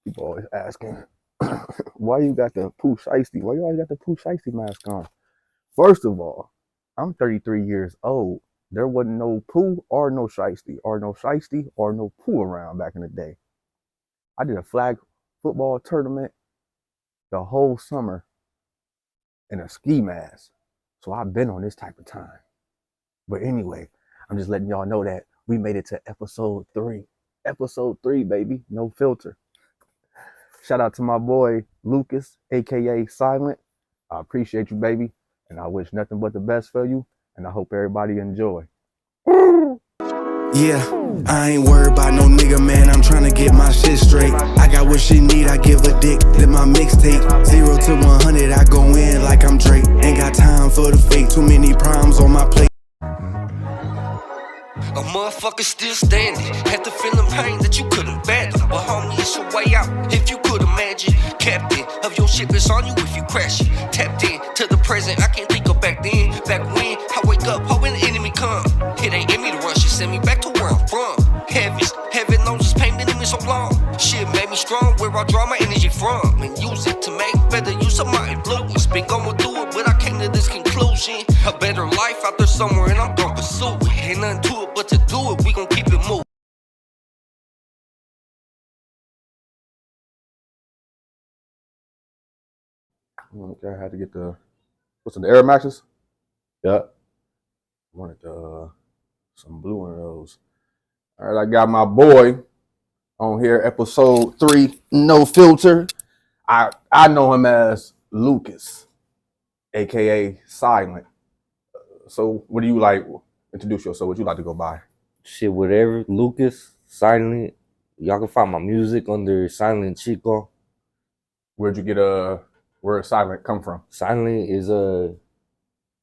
People always asking, why you got the Pooh Shiesty? Why you always got the Pooh Shiesty mask on? First of all, I'm 33 years old. There wasn't no Pooh or no Shiesty or no Pooh around back in the day. I did a flag football tournament the whole summer in a ski mask. So I've been on this type of time. But anyway, I'm just letting y'all know that we made it to episode 3. Episode 3, baby. No filter. Shout out to my boy Lucas, aka Silent. I appreciate you, baby, and I wish nothing but the best for you, and I hope everybody enjoy. Yeah, I ain't worried about no nigga, man, I'm tryna get my shit straight. I got what she need, I give a dick, then my mixtape 0 to 100, I go in like I'm Drake. Ain't got time for the fake, too many problems on my plate. A motherfucker still standing. Had the feeling pain that you couldn't fathom. But homie, it's a way out if you could imagine. Captain of your ship is on you if you crash it. Tapped in to the present, I can't think of back then. Back when I wake up, hoping the enemy come. It ain't in me to rush, it send me back to where I'm from. Heaven knows it's pain in me so long. Shit made me strong, where I draw my energy from. And use it to make better use of my influence. Been going through it, but I came to this conclusion. A better life out there somewhere, and I'm gonna pursue it. Ain't nothing to it but to do it, we gon' keep it moving. Okay, I had to get what's the Air Maxes? Yep. Wanted some blue one of those. All right, I got my boy on here, episode 3, no filter. I know him as Lucas, aka Silent. So, what do you like? Introduce yourself. What you like to go by? Shit, whatever. Lucas, Silent. Y'all can find my music under Silent Chico. Where'd you get where Silent come from? Silent is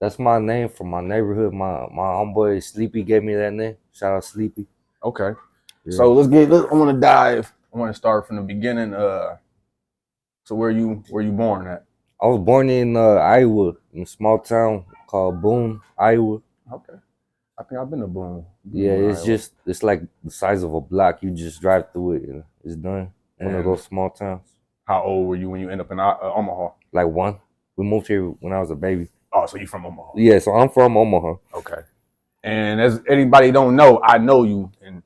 that's my name from my neighborhood. My homeboy Sleepy gave me that name. Shout out Sleepy. Okay. Yeah. So I want to dive. I want to start from the beginning. So where you born at? I was born in Iowa, in a small town called Boone, Iowa. Okay. I think I've been to Boone. Yeah, it's like the size of a block. You just drive through it and it's done. One of those small towns. How old were you when you end up in Omaha? Like 1. We moved here when I was a baby. Oh, so you from Omaha? Yeah, so I'm from Omaha. Okay. And as anybody don't know, I know you, and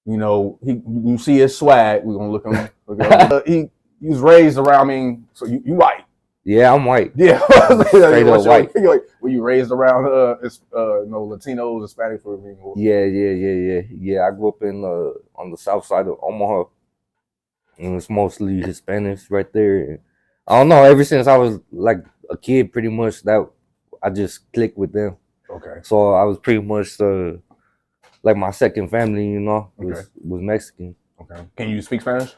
you know you see his swag. We're gonna look him. He was raised around me. So you white? Yeah, I'm white. Yeah, straight up white. Were you raised around Latinos, Hispanic for me? Yeah. I grew up in on the south side of Omaha, and it's mostly Hispanics right there. I don't know. Ever since I was like a kid, pretty much that I just clicked with them. Okay. So I was pretty much like my second family, you know, was Mexican. Okay. Can you speak Spanish?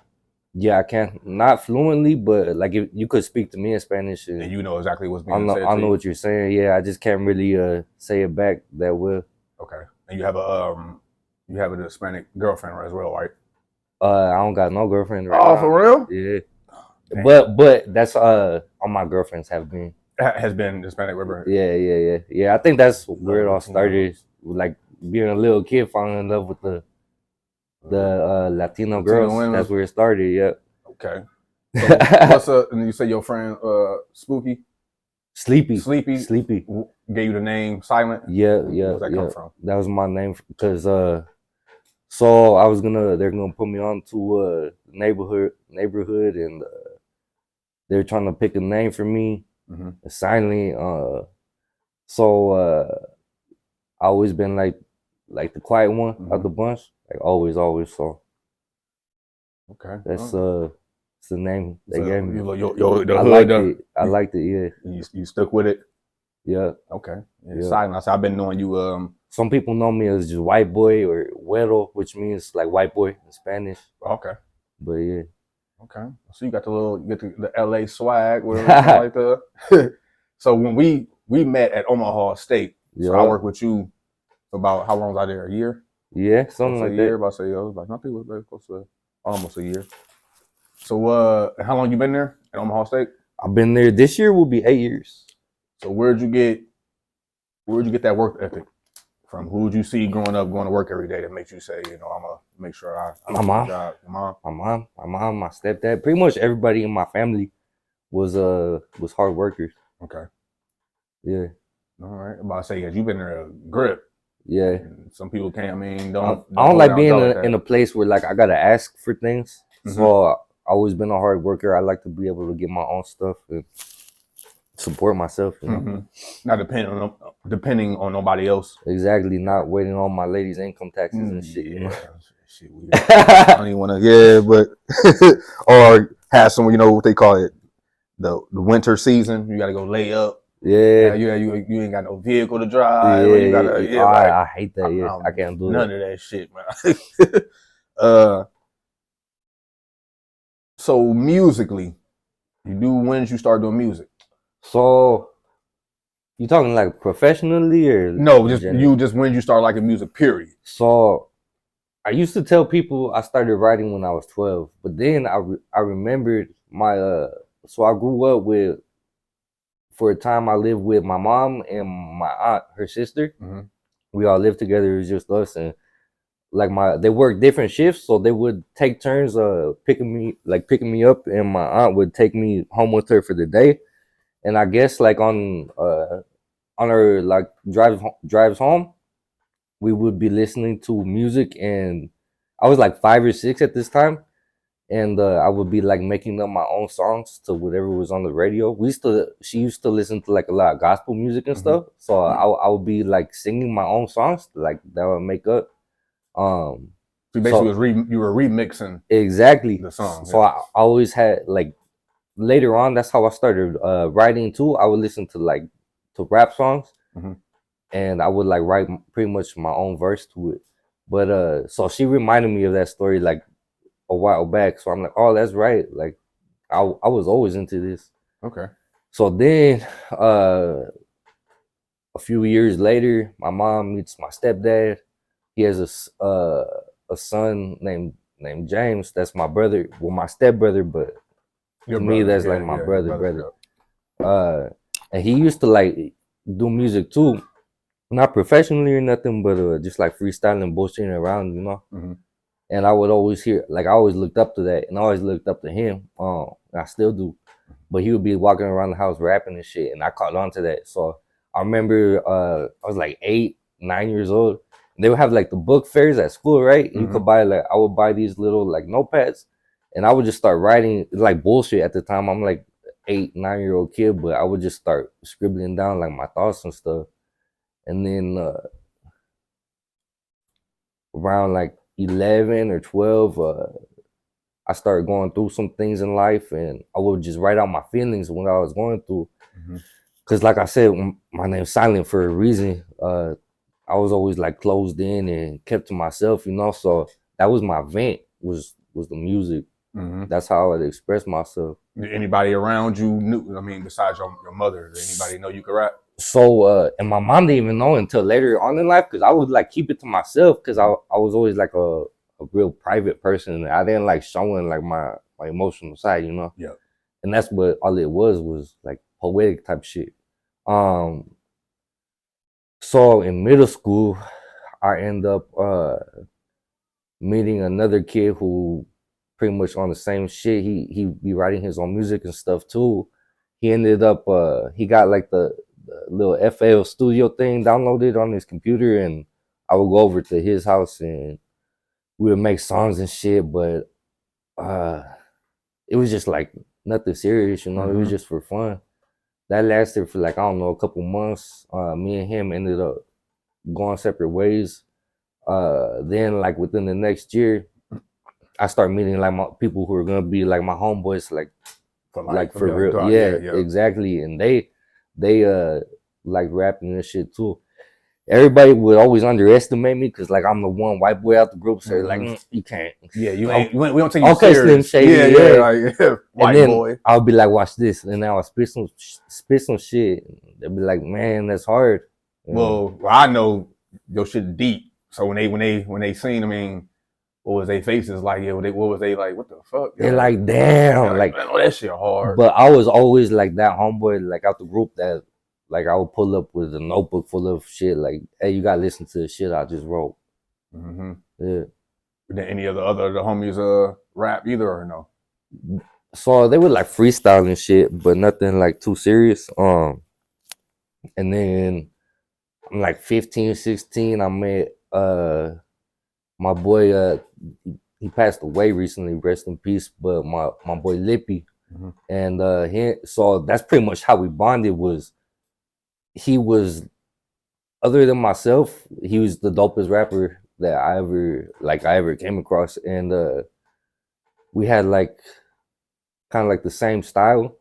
Yeah, I can. Not fluently, but like if you could speak to me in Spanish, and you know exactly what's being said. I know what you're saying. Yeah, I just can't really say it back that well. Okay. And you have a Hispanic girlfriend as well, right? I don't got no girlfriend right now. Oh, for real? Yeah. Dang. But that's all my girlfriends have been. Has been Hispanic river. Yeah. I think that's where it all started. Like being a little kid, falling in love with the Latino girls. Women. That's where it started. Yeah. Okay. So and you say your friend Spooky? Sleepy gave you the name Silent? Yeah. Where's that come from? That was my name because so they're gonna put me on to neighborhood and they're trying to pick a name for me. Mm-hmm. Silent. So I always been like the quiet one of the bunch. Like always. So okay, that's it's the name they gave me. I liked it. Yeah. You stuck with it. Yeah. Okay. Yeah. Silent. I've been knowing you. Some people know me as just white boy or güero, which means like white boy in Spanish. Okay. But yeah. Okay. So you got the LA swag, like that. So when we met at Omaha State, so I worked with you about how long was I there? A year? Yeah, something like that. About say, like nothing was very close to almost a year. So how long you been there at Omaha State? I've been there. This year will be 8 years. So where'd you get that work ethic From who would you see growing up, going to work every day that makes you say, I'm gonna make sure I My do mom. my job. Your mom. My mom, my stepdad, pretty much everybody in my family was hard workers. Okay. Yeah. All right. I'm about to say, yes, you've been there a grip. Yeah. And some people can't. I mean, I don't don't like hold being out like that. in a place where like I gotta ask for things. Mhm. So I always been a hard worker. I like to be able to get my own stuff and support myself. You know? Mhm. Not depending on nobody else. Exactly. Not waiting on my lady's income taxes and shit. You know? Shit weird. I don't even want to. Yeah, but or have some. What they call it, the winter season. You got to go lay up. Yeah. You ain't got no vehicle to drive. You gotta, I hate that. Yeah, I can't do none that. of that shit, man. So musically, when did you start doing music? So you talking like professionally or No, just generally? when did you start liking music? Period. So I used to tell people I started writing when I was 12, but then I remembered my so I grew up with, for a time I lived with my mom and my aunt, her sister. Mhm. We all lived together. It was just us, and like they worked different shifts, so they would take turns picking me up, and my aunt would take me home with her for the day. And I guess like on her like drives home, we would be listening to music, and I was like 5 or 6 at this time, and I would be like making up my own songs to whatever was on the radio. She used to listen to like a lot of gospel music and stuff, so I would be like singing my own songs like that I would make up. So basically, you were remixing exactly the song. So I always had like later on. That's how I started writing too. I would listen to rap songs, Mhm. and I would like write pretty much my own verse to it. But so she reminded me of that story like a while back. So I'm like, oh, that's right. Like I was always into this. Okay. So then a few years later, my mom meets my stepdad. He has a son named James. That's my brother. Well, my stepbrother, but Your to me, brother. that's like my brother. And he used to like do music too, not professionally or nothing, but just like freestyling, bullshitting around, you know. Mhm. And I would always hear, like, I always looked up to that, and I always looked up to him. And I still do. But he would be walking around the house rapping and shit, and I caught on to that. So I remember I was like 8, 9 years old. They would have like the book fairs at school, right? And you could buy I would buy these little like notepads, and I would just start writing like bullshit at the time. I'm like 8, 9-year-old kid, but I would just start scribbling down like my thoughts and stuff. And then around like 11 or 12, I started going through some things in life, and I would just write out my feelings when I was going through. Because like I said, my name's Silent for a reason. I was always like closed in and kept to myself, you know. So that was my vent, was the music. That's how I would express myself. Did anybody around you knew? I mean, besides your mother, did anybody know you could rap? So and my mom didn't even know until later on in life, because I would like keep it to myself, because I was always like a real private person. I didn't like showing like my emotional side, you know. Yeah. And that's what all it was like poetic type shit. So in middle school, I end up meeting another kid who pretty much on the same shit. He be writing his own music and stuff too. He ended up he got like the little FL Studio thing downloaded on his computer, and I would go over to his house and we would make songs and shit, but it was just like nothing serious, you know. It was just for fun. That lasted for like, I don't know, a couple months. Me and him ended up going separate ways. Then like within the next year, I started meeting like my people who are gonna be like my homeboys, like for real. Yeah, exactly. And they like rapping and shit too. Everybody would always underestimate me because like I'm the one white boy out the group, so like you can't. Yeah, we don't take you okay, serious. Slim Shady. Yeah, white and then boy. I'll be like, watch this, and then I'll spit some shit. They'll be like, man, that's hard. Well, I know your shit deep. So when they seen, I mean, what was their faces like? Yeah, what was they like? What the fuck? They're like, damn, like man, oh, that shit hard. But I was always like that homeboy, like out the group that Like I would pull up with a notebook full of shit. Like, hey, you gotta listen to the shit I just wrote. Mm-hmm. Yeah. Did any of the homies rap either or no? So they were like freestyling shit, but nothing like too serious. And then I'm like 15, 16. I met my boy. He passed away recently. Rest in peace. But my boy Lippy, Mm-hmm. and so that's pretty much how we bonded. Was he was other than myself, he was the dopest rapper that I ever came across, and we had like kind of like the same style.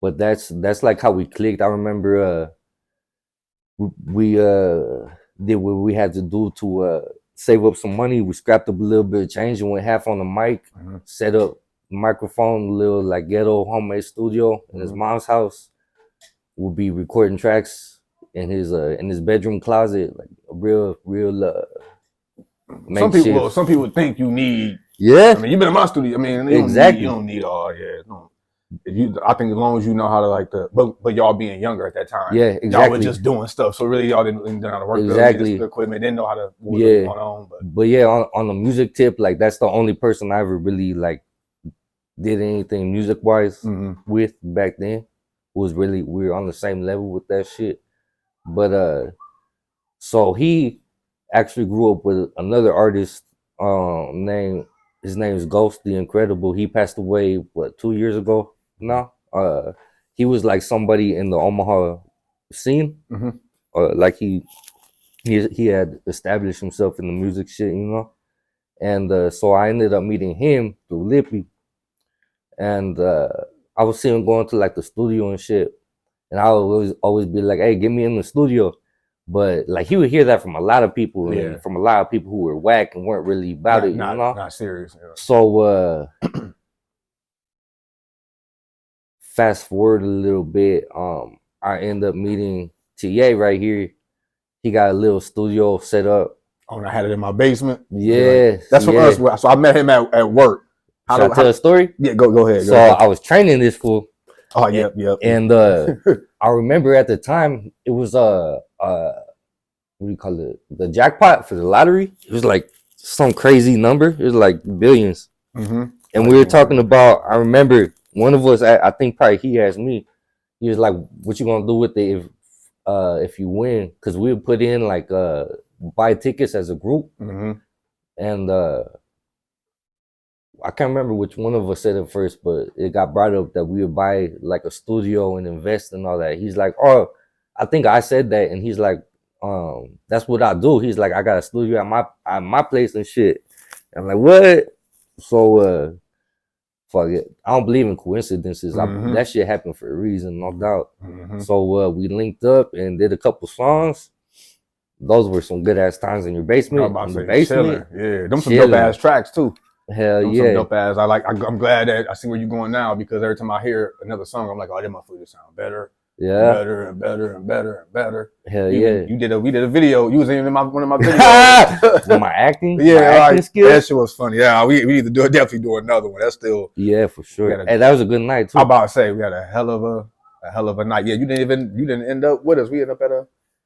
But that's like how we clicked. I remember we did what we had to do to save up some money. We scrapped up a little bit of change and went half on the mic, Mm-hmm. set up microphone, a little like ghetto homemade studio in his mom's house. We'll be recording tracks in his bedroom closet, like a real makeshift. Some people think you need. Yeah, I mean, you've been in my studio. I mean, exactly. You don't need all. Yeah, no. I think as long as you know how to like but y'all being younger at that time. Yeah, exactly. Y'all were just doing stuff, so really y'all didn't know how to work exactly the equipment. Didn't know how to what was going on. But yeah, on the music tip, like that's the only person I ever really like did anything music wise with back then. Was really we were on the same level with that shit. But so he actually grew up with another artist his name is Ghost the Incredible. He passed away 2 years ago now. He was like somebody in the Omaha scene. Like he had established himself in the music shit, you know. And so I ended up meeting him through Lippy. And I was seeing him going to like the studio and shit. And I would always be like, hey, get me in the studio. But like he would hear that from a lot of people, and from a lot of people who were whack and weren't really about it, you know? Not serious. Yeah. So fast forward a little bit, I end up meeting TA right here. He got a little studio set up. Oh, and I had it in my basement. Yeah. That's from us. So I met him at work. Should I tell a story? Yeah, go ahead. So I was training this fool. Oh, yep. And I remember at the time it was what do you call it? The jackpot for the lottery. It was like some crazy number. It was like billions. And we were talking about. I remember one of us. I think probably he asked me. He was like, "What you gonna do with it if you win?" Because we would put in like buy tickets as a group. And I can't remember which one of us said it first, but it got brought up that we would buy like a studio and invest and all that. He's like, oh, I think I said that. And he's like, that's what I do. He's like, I got a studio at my place and shit. I'm like, what? So, fuck it. I don't believe in coincidences. That shit happened for a reason, no doubt. So we linked up and did a couple songs. Those were some good ass times in your basement. Chilling. Yeah, them some dope ass tracks too. Hell them yeah. Some dope ass. I'm glad that I see where you're going now, because every time I hear another song, I'm like, oh, that motherfucker sound better. Yeah. Better and better and better and better. Hell yeah. We did a video. You was in one of my videos. With my acting? Yeah, my acting skills? That shit was funny. Yeah, we need to definitely do another one. That's still. Yeah, for sure. And that was a good night too. I'm about to say we had a hell of a night. Yeah, you didn't end up with us. We ended up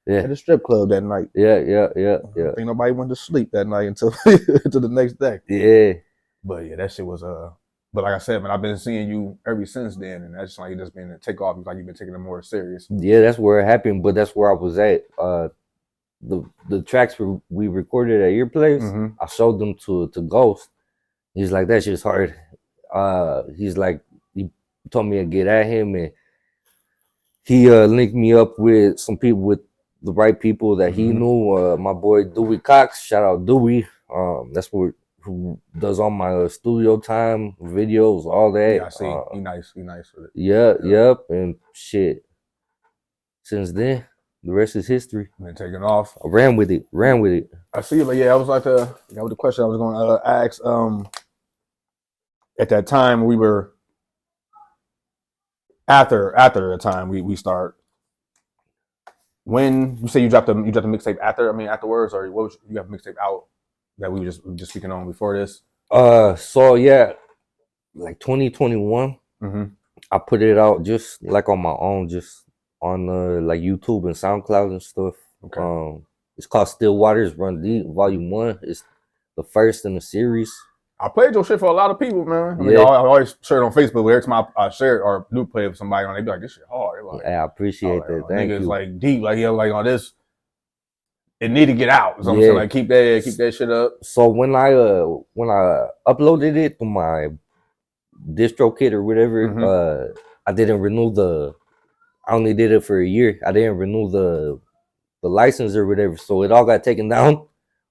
at a strip club that night. Yeah. I think nobody went to sleep that night until the next day. Yeah. But yeah, that shit was But like I said, man, I've been seeing you ever since then, and that's like just been a takeoff. Like you've been taking it more serious. Yeah, that's where it happened, but that's where I was at. The tracks we recorded at your place, I showed them to Ghost. He's like, that shit's hard. He's like, he told me to get at him, and he linked me up with some people, with the right people that he knew. My boy Dewey Cox, shout out Dewey. That's who does all my studio time, videos, all that. Yeah, I see. He nice with it. Yep, and shit. Since then, the rest is history. Been taking off. I ran with it. I see, but yeah, I was like that was the question I was going to ask. At that time, we were after the time we start. When you say you dropped the mixtape afterwards, or what was you have mixtape out that we were just speaking on before this? So yeah, like 2021. I put it out just like on my own, just on like YouTube and SoundCloud and stuff. Okay. It's called Still Waters Run Deep Volume 1. It's the first in the series. I played your shit for a lot of people, man. I mean, Yeah. I always share it on Facebook, but every time I share it or do play it with somebody on, they be like, "This shit hard." They're like, I appreciate that. Thank niggas you. like deep, like like on this. It need to get out. So I'm Yeah. saying, like keep that shit up. So when I uploaded it to my DistroKid or whatever, Mhm. I didn't renew I only did it for a year. I didn't renew the license or whatever, so it all got taken down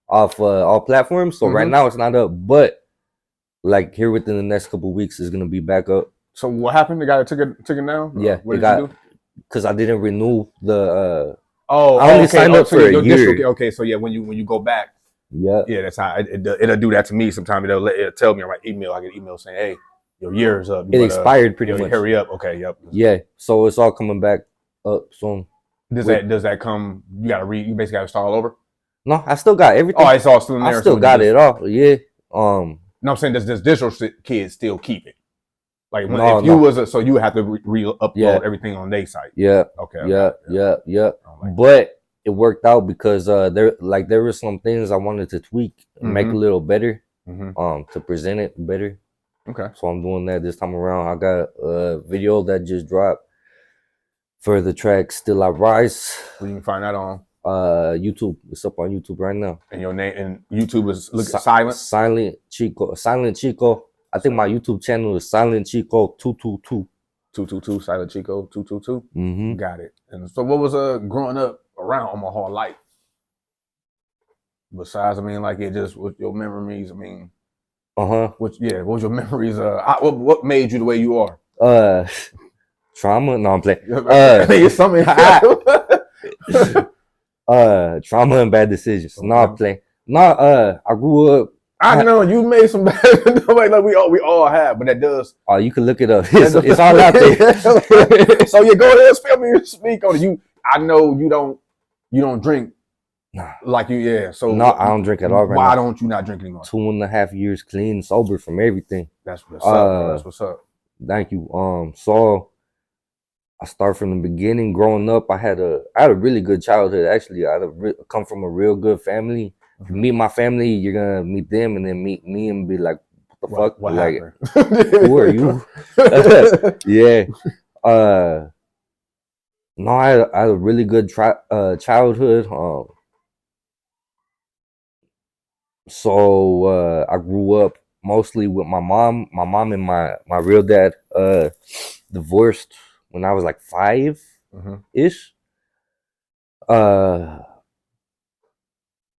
off all platforms. So right Mhm. now it's not up, but like here within the next couple of weeks, it's gonna be back up. So what happened? The guy took it down. Yeah, What it did you got do? because I didn't renew the. Oh, I only okay. signed up So for a your year. Okay, so yeah, when you go back, Yeah, yeah, that's how it'll do that to me. Sometimes it'll tell me on my email. I get an email saying, "Hey, your year is up." it expired pretty much. Hurry up. Okay, yep. Yeah, so it's all coming back up soon. Does that come? You got to read. You basically got to start all over. No, I still got everything. Oh, it's all still in there. I still so got just, it all. Yeah. No, I'm saying does digital kids still keep it? Like when, No, if you no. was so you have to upload Yeah. everything on their site. Yeah. Okay. Yeah. okay, Yeah. I like But it worked out because there were some things I wanted to tweak and make a Mhm. little better. Mhm. To present it better. Okay. So I'm doing that this time around. I got a video that just dropped for the track "Still I Rise." Well, you can find that on YouTube. It's up on YouTube right now. and your name and YouTube is Si- silent. Silent Chico. I think my YouTube channel is Silent Chico 222. 222 Silent Chico 222. Mm-hmm. Got it. And so, what was growing up around Omaha like? Besides, I mean, like it just with your memories. I mean, what was your memories? What made you the way you are? Trauma. No, I'm playing. It's something. Trauma and bad decisions. No, I'm playing. No, I grew up. I know you made some bad. like we all have, but that does. Oh, you can look it up. It's all out there. So yeah, go ahead, spell me speak on it. I know you don't drink. Nah. Like you, yeah. So no, I don't drink at all right why now. don't you not drink anymore? 2.5 years clean, sober from everything. That's what's up. Bro. That's what's up. Thank you. So I start from the beginning. Growing up, I had a really good childhood. Actually, I come from a real good family. If you meet my family, you're gonna meet them, and then meet me, and be like, "What the fuck? What like, happened? who are you?" Yeah. No, I had a really good childhood. So I grew up mostly with my mom. My mom and my real dad divorced when I was like 5-ish.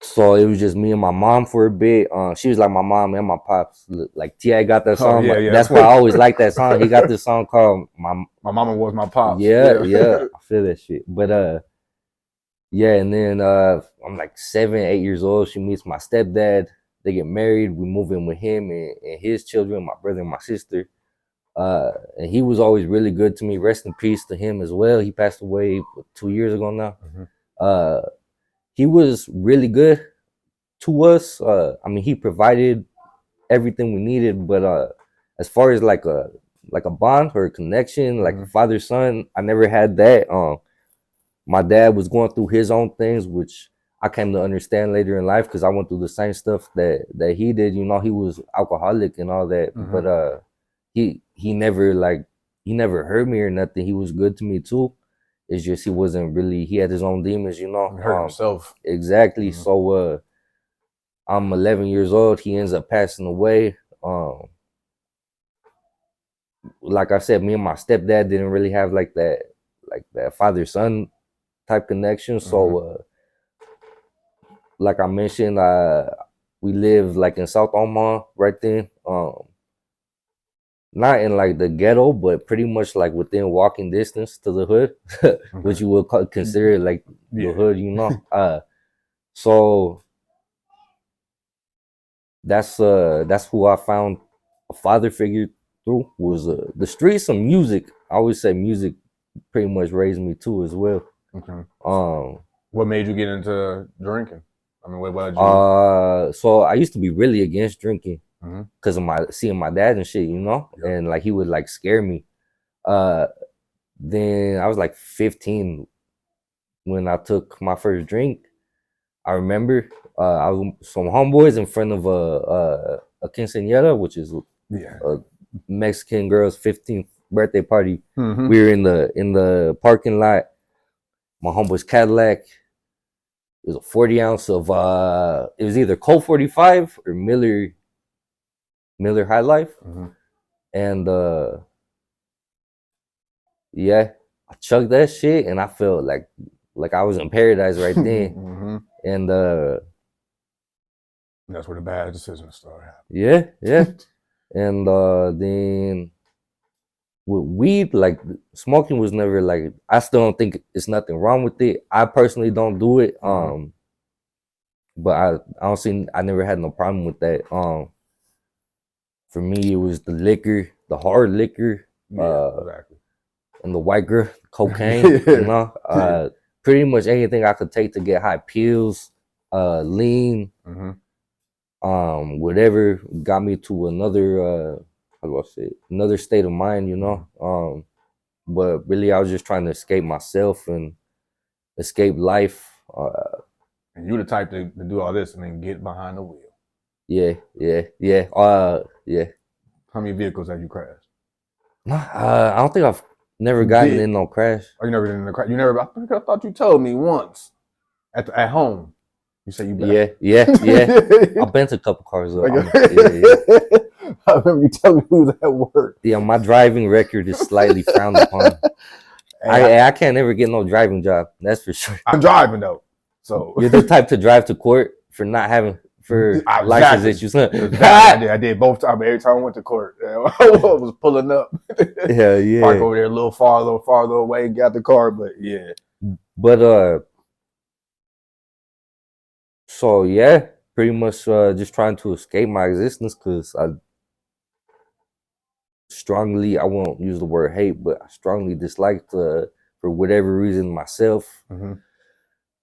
So it was just me and my mom for a bit. She was like my mom and my pops. Like T.I. got that song. Oh, yeah. That's why I always like that song. He got this song called My mama was my pops. Yeah. I feel that shit. But yeah, and then I'm like 7, 8 years old. She meets my stepdad. They get married. We move in with him and his children, my brother and my sister. And he was always really good to me. Rest in peace to him as well. He passed away 2 years ago now. Mhm. He was really good to us. I mean, he provided everything we needed, but as far as like a bond or a connection, like father son, I never had that. My dad was going through his own things, which I came to understand later in life because I went through the same stuff that he did. You know, he was alcoholic and all that, but he never hurt me or nothing. He was good to me too. It's just he wasn't really. He had his own demons, you know. Hurt himself. Exactly. So I'm 11 years old. He ends up passing away. Like I said, me and my stepdad didn't really have like that father son type connection. So like I mentioned, we lived like in South Omaha right then. Not in like the ghetto, but pretty much like within walking distance to the hood, which you would consider like the hood, you know. So that's who I found a father figure through was the streets and music. I always say music pretty much raised me too as well. Okay. What made you get into drinking? I mean, what did you? So I used to be really against drinking because of seeing my dad and shit, you know, and like he would like scare me. Then I was like 15 when I took my first drink. I remember I was some homeboys in front of a quinceañera, which is Yeah. a Mexican girl's 15th birthday party. Mm-hmm. We were in the parking lot. My homeboy's Cadillac. It was a 40 ounce of it was either Colt 45 or Miller High Life. Mm-hmm. And yeah, I chugged that shit and I felt like I was in paradise right then. Mm-hmm. And That's where the bad decisions start happening. yeah. And then with weed, like smoking was never like, I still don't think it's nothing wrong with it. I personally don't do it. Mhm. But I never had no problem with that. For me it was the liquor, the hard liquor, Exactly. and the white girl, cocaine, you know. Pretty much anything I could take to get high, pills, lean, Mm-hmm. whatever got me to another how do I say it? Another state of mind, you know. But really I was just trying to escape myself and escape life. And you the type to do all this and then get behind the wheel. Yeah. Yeah. How many vehicles have you crashed? I don't think I've never gotten did. in no crash. Oh, you never been in the crash? You never? I thought you told me once at home. You say you been. Yeah. I've been to a couple cars though. Like, Yeah. I remember you telling me who was at work. Yeah, my driving record is slightly frowned upon. I can't ever get no driving job. That's for sure. I'm driving though, so You're the type to drive to court for not having license issues. Huh? Exactly. I did both times. Every time I went to court, I was pulling up. Yeah. Park over there a little farther away, got the car. But yeah, But so yeah, pretty much just trying to escape my existence because I won't use the word hate, but I strongly disliked for whatever reason myself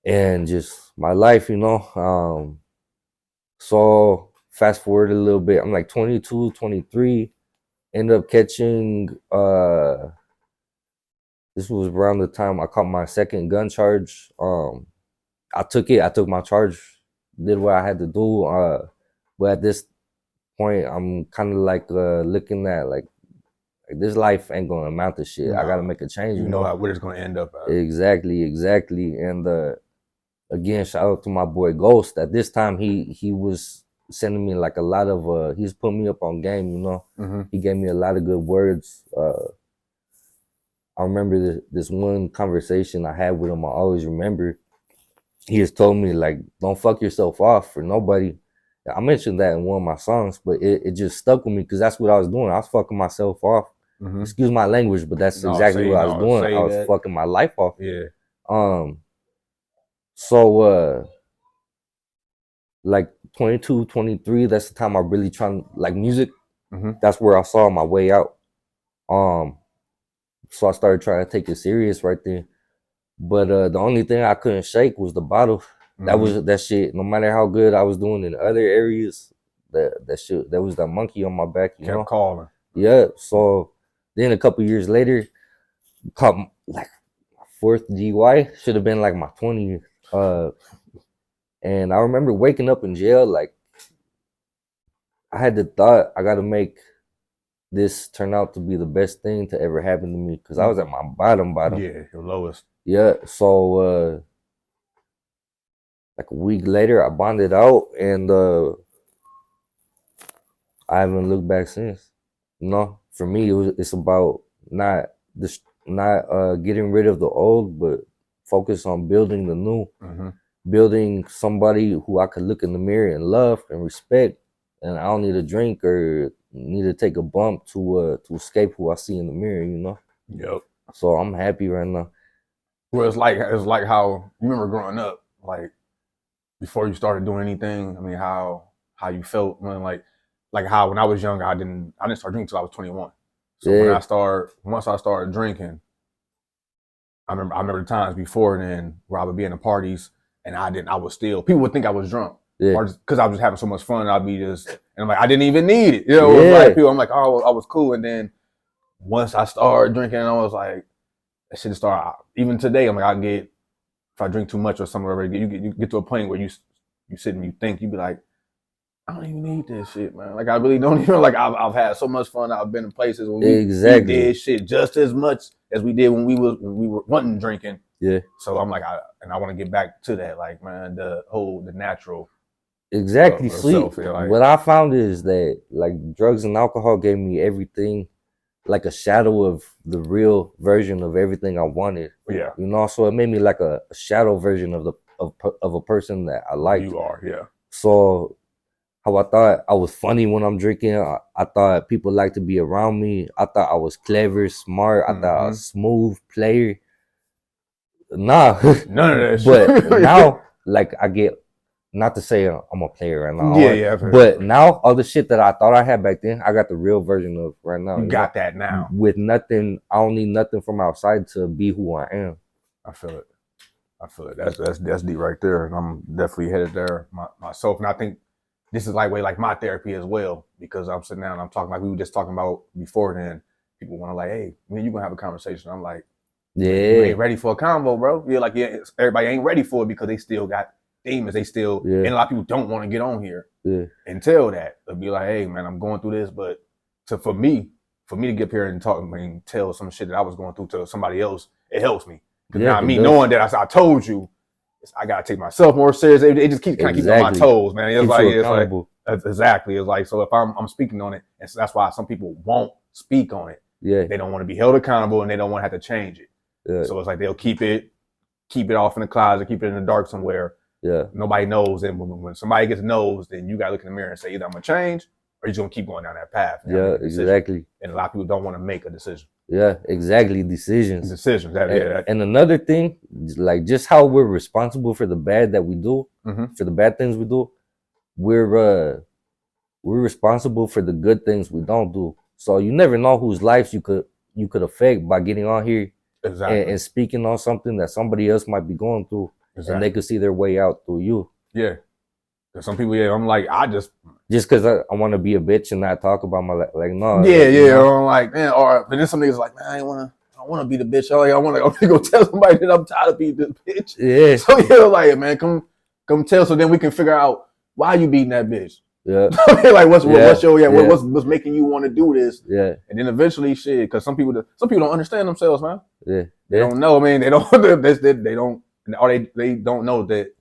and just my life, you know. So fast forward a little bit, I'm like 22, 23, end up catching this was around the time I caught my second gun charge. I took my charge, did what I had to do. But at this point I'm kind of like looking at like this life ain't gonna amount to shit. No. I gotta make a change. you know where it's gonna end up at. Exactly. And again, shout out to my boy Ghost. At this time, he was sending me like a lot of he's putting me up on game. You know, he gave me a lot of good words. I remember this one conversation I had with him. I always remember. He has told me like, don't fuck yourself off for nobody. I mentioned that in one of my songs, but it just stuck with me because that's what I was doing. I was fucking myself off. Excuse my language, but that's exactly what I was doing. I was fucking my life off. Yeah. So like 22, 23, that's the time I really trying like music. That's where I saw my way out. So I started trying to take it serious right there. But the only thing I couldn't shake was the bottle. That was that shit. No matter how good I was doing in other areas, that shit, that was that monkey on my back. You know, calling. Yeah. So then a couple years later, caught like my 4th DUI. Should have been like my 20th. And I remember waking up in jail. Like I had the thought, I got to make this turn out to be the best thing to ever happen to me because I was at my bottom. Yeah, your lowest. Yeah. So like a week later, I bonded out, and I haven't looked back since. You know, for me, it's about not getting rid of the old, but focus on building the new, building somebody who I could look in the mirror and love and respect, and I don't need a drink or need to take a bump to escape who I see in the mirror. You know. Yep. So I'm happy right now. Well, it's like how you remember growing up, like before you started doing anything. I mean, how you felt when like how when I was young, I didn't start drinking until I was 21. So once I started drinking, I remember the times before then where I would be in the parties and people would think I was drunk. Yeah. Or because I was having so much fun, I'd be just, and I'm like, I didn't even need it. You know, it was like people, I'm like, oh, I was cool. And then once I started drinking, I was like, that shit started. Even today, I'm like, I get if I drink too much or something, whatever, you get to a point where you sit and you think, you be like, I don't even need this shit, man. Like I really don't even like. I've had so much fun. I've been in places where we did shit just as much as we did when we were wanting drinking. Yeah. So I'm like, I want to get back to that, like, man, the natural. Exactly. See, like, what I found is that like drugs and alcohol gave me everything, like a shadow of the real version of everything I wanted. Yeah. You know, so it made me like a shadow version of a person that I like. You are, yeah. So how I thought I was funny when I'm drinking. I thought people like to be around me. I thought I was clever, smart. I thought I was a smooth player. Nah, none of that but shit. now, like, I get, not to say I'm a player right now. Yeah. But now, all the shit that I thought I had back then, I got the real version of right now. You got that now. With nothing, I don't need nothing from outside to be who I am. I feel it. That's deep right there. And I'm definitely headed there myself. And I think this is like my therapy as well, because I'm sitting down and I'm talking like we were just talking about before then. People want to like, hey, when you gonna have a conversation? I'm like, yeah, you ain't ready for a convo, bro. You're like, yeah, everybody ain't ready for it because they still got demons. They still, and a lot of people don't want to get on here until that. They'll be like, hey, man, I'm going through this, but for me to get up here and talk, tell some shit that I was going through to somebody else, it helps me. Because now me knowing that I told you, I gotta take myself more serious. It just keeps on my toes, man. It's like exactly. It's like, so if I'm speaking on it, and so that's why some people won't speak on it. Yeah, they don't want to be held accountable, and they don't want to have to change it. Yeah. So it's like they'll keep it off in the closet, keep it in the dark somewhere. Yeah, nobody knows. And when somebody gets knows, then you gotta look in the mirror and say, either I'm gonna change or you're just gonna keep going down that path. Yeah, exactly. And a lot of people don't want to make a decision. Yeah, exactly. Decisions. And another thing, like just how we're responsible for the bad that we do, for the bad things we do, we're responsible for the good things we don't do. So you never know whose lives you could affect by getting on here and speaking on something that somebody else might be going through, and they could see their way out through you. Yeah. Some people, I'm like, just because I want to be a bitch and not talk about my like no. Yeah. I'm like, man, or but then some niggas like, man, I want to be the bitch. I want to go tell somebody that I'm tired of being this bitch. Yeah. So yeah, like, man, come tell, so then we can figure out why you beating that bitch. Yeah. Like what's what's making you want to do this? Yeah. And then eventually, shit, because some people don't understand themselves, man. Yeah. They don't know. I mean, they don't. They don't, or they don't know that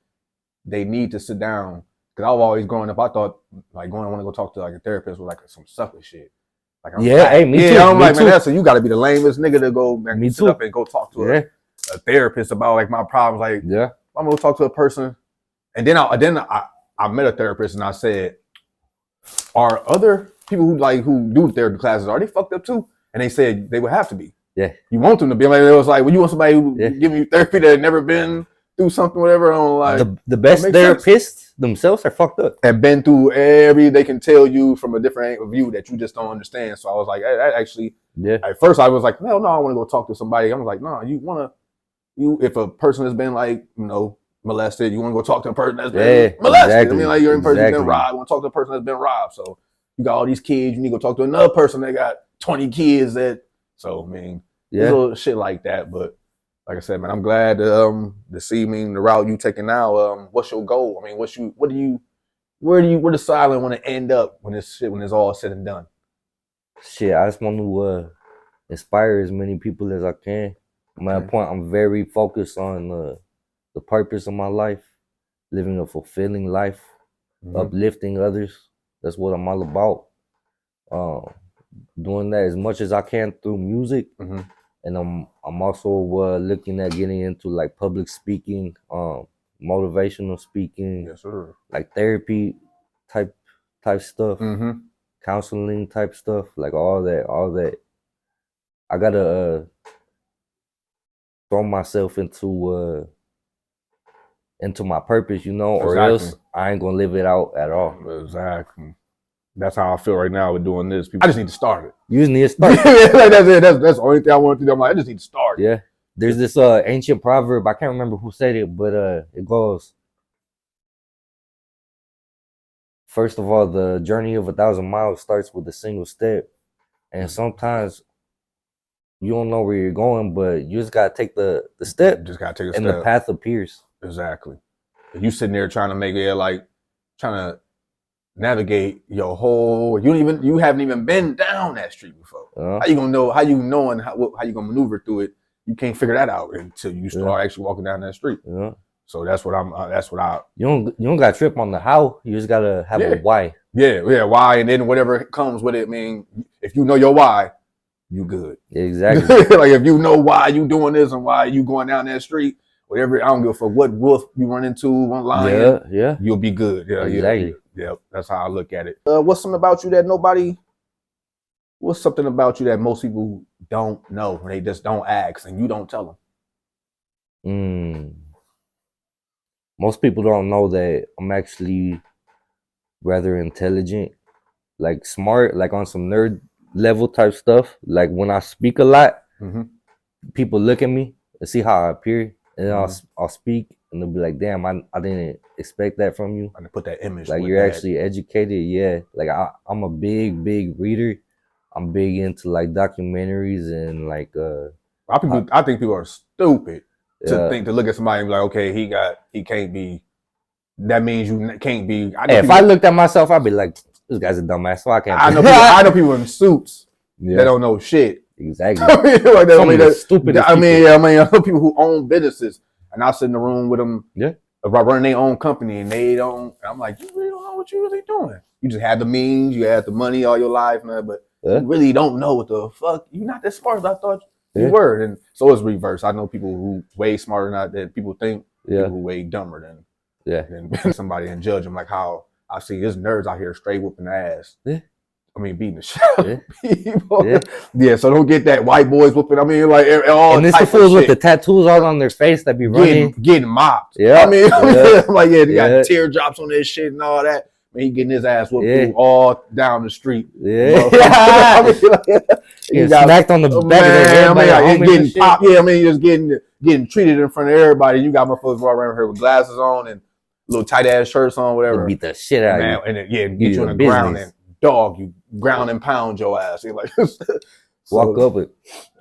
they need to sit down. Because I was always growing up, I thought like I want to go talk to like a therapist with like some sucker shit. Like me too. I'm like, man, so you got to be the lamest nigga to go sit up and go talk to a therapist about like my problems. Like, I'm gonna talk to a person, and then I met a therapist and I said, are other people who do therapy classes, are they fucked up too? And they said they would have to be. Yeah. You want them to be. Like, it was like, well, you want somebody who giving you therapy that had never been through something, whatever. On like the best therapists themselves are fucked up. Have been through they can tell you from a different view that you just don't understand. So I was like, actually, at first I was like, no, I want to go talk to somebody. I was like, no, if a person has been like, molested, you want to go talk to a person that's been molested. Exactly. I mean, like, you're in person that's been robbed. You want to talk to a person that's been robbed. So you got all these kids. You need to go talk to another person that got 20 kids. So I mean, little shit like that. But like I said, man, I'm glad to see the route you taking now. What's your goal? I mean, where does Silent want to end up when it's all said and done? Shit, I just want to inspire as many people as I can. At my point, I'm very focused on the purpose of my life, living a fulfilling life, uplifting others. That's what I'm all about. Doing that as much as I can through music, and I'm also looking at getting into like public speaking, motivational speaking, like therapy type stuff, counseling type stuff, like all that. I gotta throw myself into my purpose, or else I ain't gonna live it out at all. Exactly. That's how I feel right now with doing this. I just need to start it. You just need to start. That's it. That's the only thing I want to do. I'm like, I just need to start. Yeah. There's this ancient proverb. I can't remember who said it, but it goes, first of all, the journey of 1,000 miles starts with a single step. And sometimes you don't know where you're going, but you just gotta take the step, You just gotta take a and step. the path appears. Exactly. You sitting there trying to make it like trying to navigate your whole. You haven't even been down that street before. How you gonna know? How you knowing how you gonna maneuver through it? You can't figure that out until you start actually walking down that street. Yeah. So that's what I'm. That's what I. You don't got to trip on the how. You just gotta have a why. Yeah. Why, and then whatever comes with it. I mean, if you know your why, you good. Exactly. Like if you know why you doing this and why you going down that street, whatever. I don't give a fuck what wolf you run into, one lion. Yeah. You'll be good. Yeah. Exactly. Yeah. That's how I look at it. What's something about you that nobody? What's something about you that most people don't know? They just don't ask, and you don't tell them. Most people don't know that I'm actually rather intelligent, like smart, like on some nerd level type stuff. Like when I speak a lot, people look at me and see how I appear, and then I'll speak, and they'll be like, "Damn, I didn't expect that from you." And put that image. Like you're actually educated. Yeah. Like I'm a big reader. I'm big into like documentaries and like I think people are stupid to look at somebody and be like, okay, he can't be. That means you can't be. If I looked at myself, I'd be like, this guy's a dumbass, so I can't. I know people in suits that don't know shit. Exactly. Stupid. I know people who own businesses, and I sit in the room with them. Yeah. About running their own company, and they don't. I'm like, you really don't know what you really doing. You just have the means, you have the money all your life, man, but you really don't know what the fuck. You're not that smart as I thought you were. And so it's reverse. I know people who way smarter than people think. People who way dumber than somebody, and judge them like how I see there's nerds out here straight whooping ass. Yeah. I mean, beating the shit out of people. Yeah, so don't get that white boys whooping. I mean, like all and it's the fools with the tattoos all on their face that be running, getting mopped. Yeah, I mean, I'm like, they got teardrops on their shit and all that. Man, he getting his ass whooped all down the street. Yeah, I mean, he got smacked on the back of their head. Getting popped. Yeah, I mean, just getting treated in front of everybody. You got motherfuckers walking around here with glasses on and little tight ass shirts on, whatever. Beat the shit out of you. And get you in the ground and dog you ground and pound your ass. You're like walk up with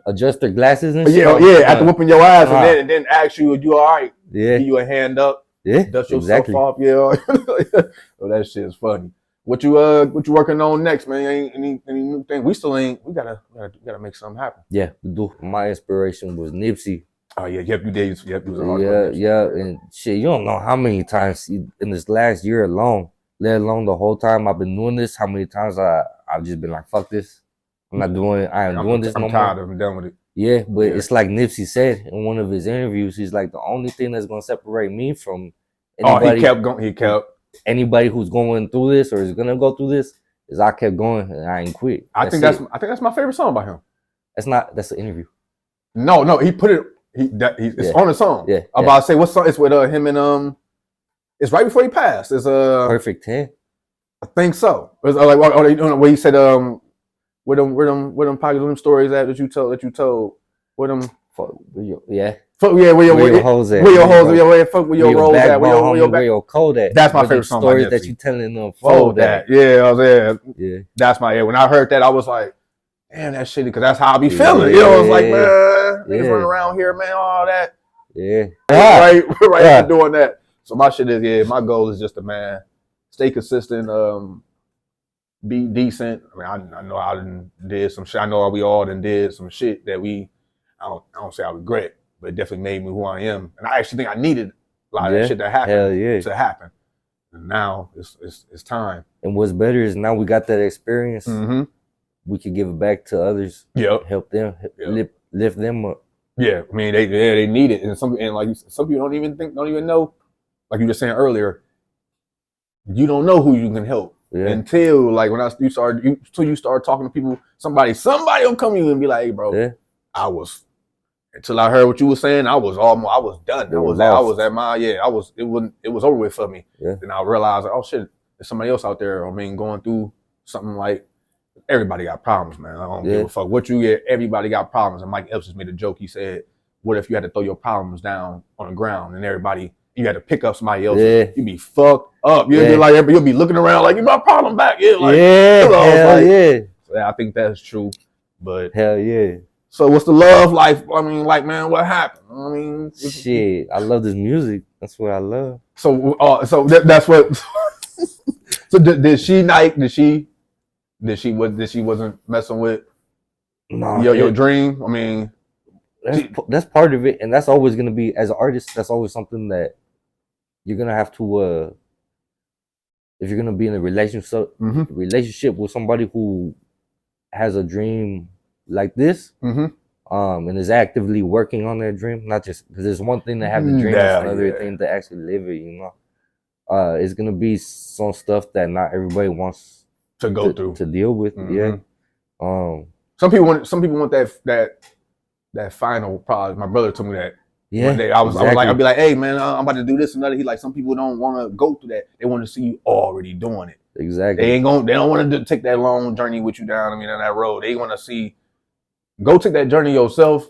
adjust their glasses and shit. After whooping your ass and then ask you, you all right? Yeah. Give you a hand up. Yeah. Dust yourself off. Yeah. So that shit is funny. What you working on next, man? Any new thing? We gotta make something happen. Yeah, we do. My inspiration was Nipsey. Oh yeah, yep, you did. Yep, you was and shit, you don't know how many times in this last year alone, let alone the whole time I've been doing this, how many times I've just been like, fuck this. I'm not doing it. I'm doing this no more. I'm tired of it. I'm done with it. Yeah, but it's like Nipsey said in one of his interviews, he's like, the only thing that's gonna separate me from anybody, he kept going. He kept anybody who's going through this or is gonna go through this is I kept going and I ain't quit. I think that's my favorite song by him. That's the interview. No, he put it. It's on the song. Yeah, I'm about to say what song? It's with him and It's right before he passed. It's Perfect 10. I think so. It's like where he said where them pockets, them stories that you told where them where your hoes at, where your rolls at, where your cold at. That's my favorite song. Stories that you telling them fold that. Yeah, I was there. Yeah, that's my. When I heard that, I was like, damn, that shit, because that's how I be feeling. You know, I was like, man, niggas running around here, man, all that. Yeah, right after doing that. So my shit is, my goal is just to, stay consistent, be decent. I mean, I know I did some shit. I know we all did some shit that I don't say I regret, but it definitely made me who I am. And I actually think I needed a lot of that shit to happen. And now it's time. And what's better is now we got that experience. Mm-hmm. We can give it back to others. Yep. Help them, lift them up. Yeah, I mean they need it, and some people don't even know. Like you were saying earlier, you don't know who you can help until like you start talking to people. Somebody will come to you and be like, "Hey, bro, until I heard what you were saying, I was done. I was at my it was over with for me. Yeah. Then I realized, like, oh shit, there's somebody else out there. I mean, going through something like. Everybody got problems, man. I don't give a fuck what you get. Everybody got problems. And Mike Epps just made a joke. He said, "What if you had to throw your problems down on the ground and you had to pick up somebody else? You'd be fucked up. You'll be looking around like, you my problem back. Yeah, like, hell yeah. So I think that's true. But hell yeah. So what's the love life? I mean, like, man, what happened? I mean, Shit, I love this music. That's what I love. so that's what. So did she like? Did she wasn't messing with No, your dream? I mean, that's part of it, and that's always gonna be, as an artist, that's always something that you're gonna have to. If you're gonna be in a relationship with somebody who has a dream like this, and is actively working on their dream, not just because it's one thing to have the dream, it's another thing to actually live it. You know, it's gonna be some stuff that not everybody wants to go through to deal with. Yeah. Some people want that final product. My brother told me that. Yeah. One day I was like, I'd be like, hey man, I'm about to do this and that. He like, some people don't want to go through that. They want to see you already doing it. Exactly. They don't want to take that long journey with you down. I mean, on that road. They want to see, go take that journey yourself,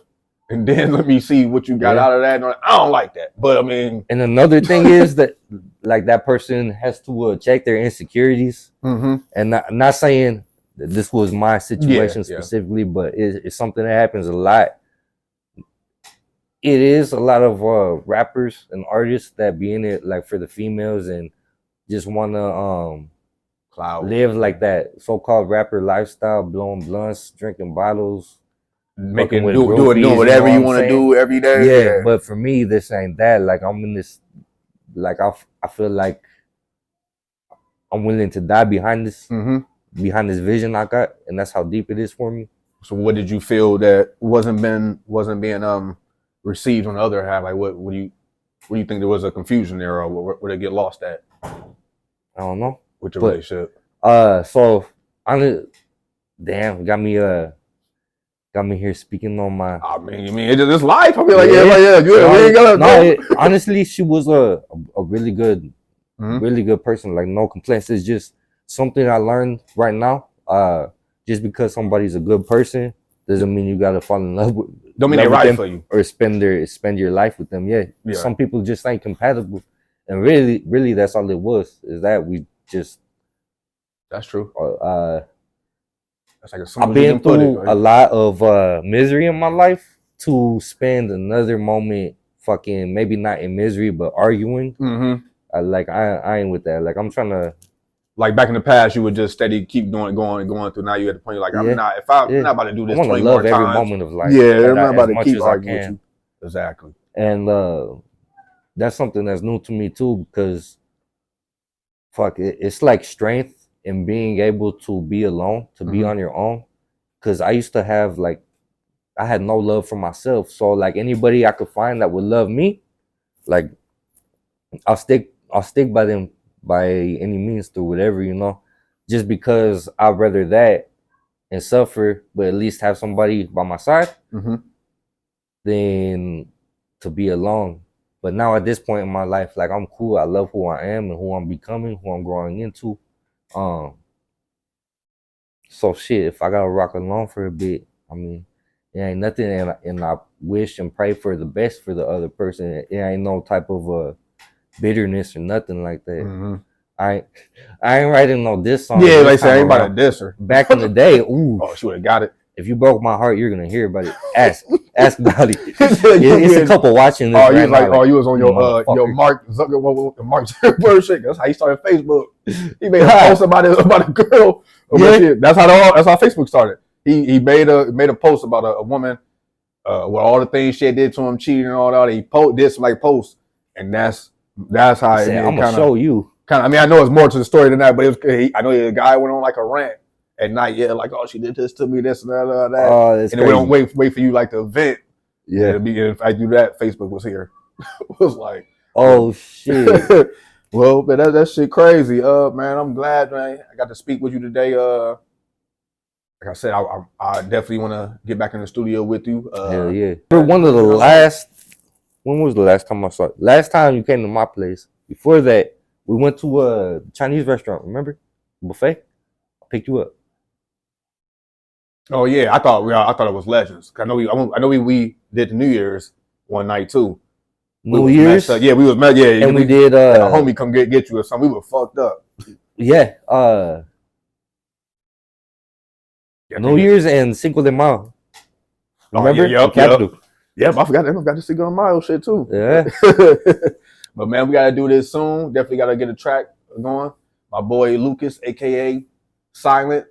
and then let me see what you got out of that. I don't like that, but I mean. And another thing is that, like, that person has to check their insecurities, and not saying that this was my situation specifically, but it's something that happens a lot. It is a lot of rappers and artists that be in it like for the females and just want to live like that so-called rapper lifestyle, blowing blunts, drinking bottles, doing whatever you want to do every day. Yeah, but for me, this ain't that. Like, I'm in this, like, I feel like I'm willing to die behind this vision I got, and that's how deep it is for me. So what did you feel that wasn't being received on the other half? Like, what do you think there was a confusion there, or where they get lost at? I don't know. With your relationship. So damn, got me here speaking on my. I mean, it's life. I mean, like, we ain't gotta. Honestly, she was a really good, really good person. Like, no complaints. It's just something I learned right now. Just because somebody's a good person doesn't mean you gotta fall in love with. Don't mean they're right for you, or spend your life with them. Yeah. Some people just ain't compatible, and really, that's all it was. Is that we just. That's true. That's like I've been through a lot of misery in my life to spend another moment fucking maybe not in misery but arguing. Like, I ain't with that. Like, I'm trying to. Like, back in the past, you would just steady keep going through. Now you at the point you're like, I'm not about to do this 20 more times. I want to love every moment of life. Yeah, I'm not about to keep arguing with you. Exactly. And that's something that's new to me too, because it's like strength in being able to be alone, to be on your own. Because I used to have, like, I had no love for myself. So, like, anybody I could find that would love me, like, I'll stick by them by any means through whatever, you know, just because I'd rather that and suffer, but at least have somebody by my side than to be alone. But now at this point in my life, like, I'm cool. I love who I am and who I'm becoming, who I'm growing into. So shit, if I gotta rock alone for a bit, I mean, it ain't nothing, and I wish and pray for the best for the other person. It ain't no type of bitterness or nothing like that. I ain't writing no diss song. Yeah, like I say, I ain't about to diss her. Back in the day, ooh, oh, she would have got it. If you broke my heart, you're gonna hear about it. Ask about it. It's a couple watching this. You was like, you was on your Mark Zuckerberg shit. That's how you started Facebook. He made a post about a girl. That's how Facebook started. He made a post about a woman, with all the things she did to him, cheating and all that. He did some posts, and that's how I'm gonna show you. I mean, I know it's more to the story than that, but I know the guy went on like a rant at night. Yeah, like, oh, she did this to me, this and that. And then we don't wait for you like to vent. Yeah. If I do that, Facebook was here. It was like, oh shit. Well, but that shit crazy. Man, I'm glad, man, I got to speak with you today. Like I said, I definitely want to get back in the studio with you. Hell yeah. One of the last. When was the last time I saw it? Last time you came to my place. Before that, we went to a Chinese restaurant. Remember, buffet? I picked you up. Oh yeah, I thought it was Legends. I know we did the New Year's one night too. New Year's? Yeah, we was met. Yeah, and we did. A homie come get you or something. We were fucked up. Yeah. New Year's and Cinco de Mayo. Remember? Yep. Yep, I forgot the Cinco de Mayo shit too. Yeah. But man, we gotta do this soon. Definitely gotta get a track going. My boy Lucas, aka Silent.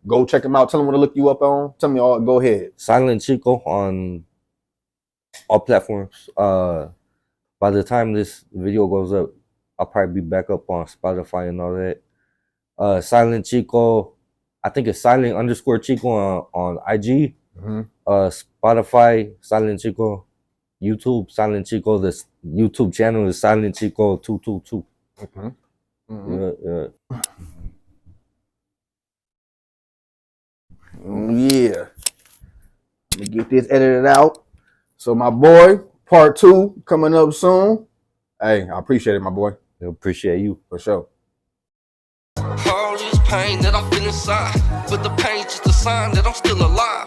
Go check him out. Tell him what to look you up on. Tell me all. Go ahead. Silent Chico on all platforms. By the time this video goes up, I'll probably be back up on Spotify and all that. Silent Chico, I think it's Silent_Chico on IG. Mm-hmm. Spotify, Silent Chico. YouTube, Silent Chico. The YouTube channel is Silent Chico 222. Mm-hmm. Mm-hmm. Yeah. Yeah. Let me get this edited out. So my boy, part 2 coming up soon. Hey, I appreciate it, my boy. I appreciate you. For sure. All this pain that I feel inside, but the pain's just a sign that I'm still alive.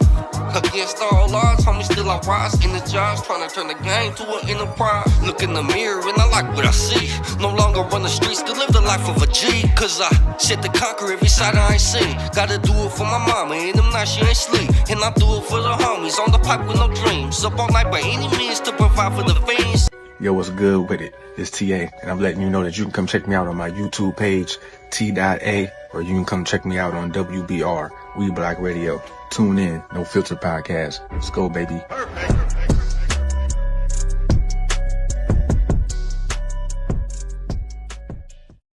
Against all odds, homie, still I rise. Energized, trying to turn the game to an enterprise. Look in the mirror and I like what I see. No longer run the streets to live the life of a G. Cause I set to conquer every side I ain't seen. Gotta do it for my mama, and them nights she ain't sleep. And I do it for the homies on the pipe with no dreams. Up all night by any means to provide for the fiends. Yo, what's good with it? It's TA, and I'm letting you know that you can come check me out on my YouTube page, T.A, or you can come check me out on WBR, We Black Radio. Tune in, No Filter Podcast. Let's go, baby.